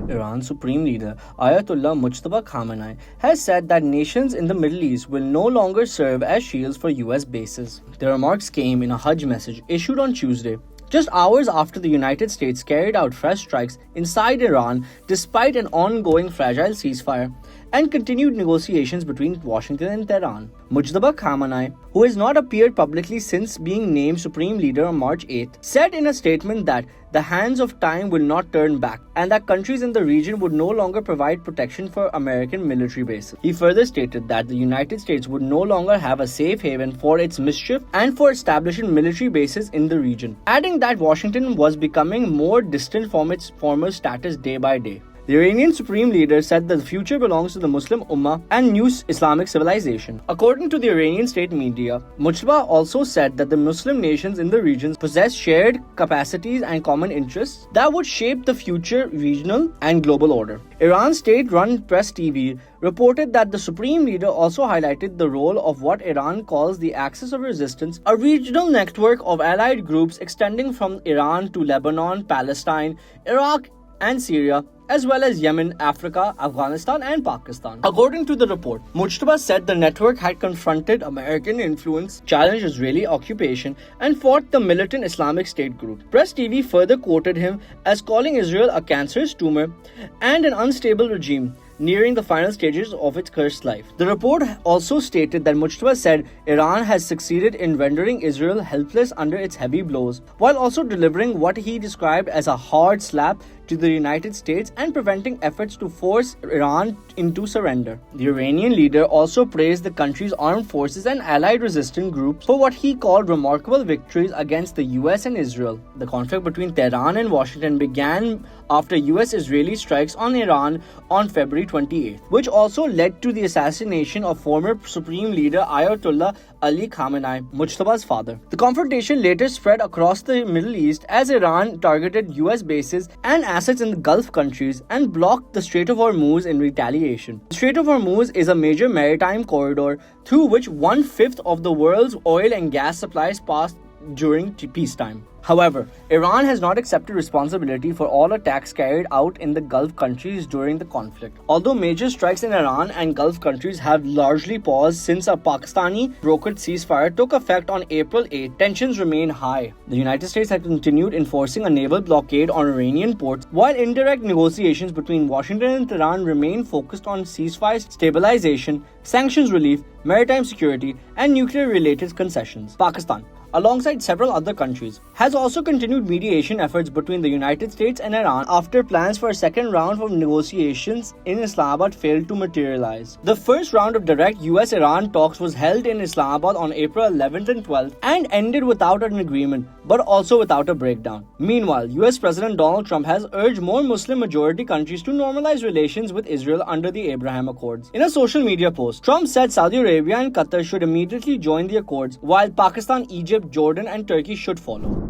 Iran's supreme leader, Ayatollah Mujtaba Khamenei, has said that nations in the Middle East will no longer serve as shields for US bases. The remarks came in a Hajj message issued on Tuesday, just hours after the United States carried out fresh strikes inside Iran despite an ongoing fragile ceasefire and continued negotiations between Washington and Tehran. Mujtaba Khamenei, who has not appeared publicly since being named supreme leader on March 8th, said in a statement that the hands of time will not turn back and that countries in the region would no longer provide protection for American military bases. He further stated that the United States would no longer have a safe haven for its mischief and for establishing military bases in the region, adding that Washington was becoming more distant from its former status day by day. The Iranian supreme leader said that the future belongs to the Muslim Ummah and new Islamic civilization. According to the Iranian state media, Mujtaba also said that the Muslim nations in the region possess shared capacities and common interests that would shape the future regional and global order. Iran's state-run Press TV reported that the supreme leader also highlighted the role of what Iran calls the Axis of Resistance, a regional network of allied groups extending from Iran to Lebanon, Palestine, Iraq, and Syria, as well as Yemen, Africa, Afghanistan, and Pakistan. According to the report, Mujtaba said the network had confronted American influence, challenged Israeli occupation, and fought the militant Islamic State group. Press TV further quoted him as calling Israel a cancerous tumor and an unstable regime, nearing the final stages of its cursed life. The report also stated that Mujtaba said Iran has succeeded in rendering Israel helpless under its heavy blows, while also delivering what he described as a hard slap to the United States and preventing efforts to force Iran into surrender. The Iranian leader also praised the country's armed forces and allied resistance groups for what he called remarkable victories against the US and Israel. The conflict between Tehran and Washington began after US-Israeli strikes on Iran on February 28th, which also led to the assassination of former Supreme Leader Ayatollah Ali Khamenei, Mujtaba's father. The confrontation later spread across the Middle East as Iran targeted US bases and assets in the Gulf countries and blocked the Strait of Hormuz in retaliation. The Strait of Hormuz is a major maritime corridor through which 1/5 of the world's oil and gas supplies pass during peacetime. However, Iran has not accepted responsibility for all attacks carried out in the Gulf countries during the conflict. Although major strikes in Iran and Gulf countries have largely paused since a Pakistani brokered ceasefire took effect on April 8, tensions remain high. The United States has continued enforcing a naval blockade on Iranian ports, while indirect negotiations between Washington and Tehran remain focused on ceasefire stabilization, sanctions relief, maritime security, and nuclear-related concessions. Pakistan, alongside several other countries, has also continued mediation efforts between the United States and Iran after plans for a second round of negotiations in Islamabad failed to materialize. The first round of direct US-Iran talks was held in Islamabad on April 11th and 12th and ended without an agreement, but also without a breakdown. Meanwhile, US President Donald Trump has urged more Muslim-majority countries to normalize relations with Israel under the Abraham Accords. In a social media post, Trump said Saudi Arabia and Qatar should immediately join the accords, while Pakistan, Egypt, Jordan, and Turkey should follow.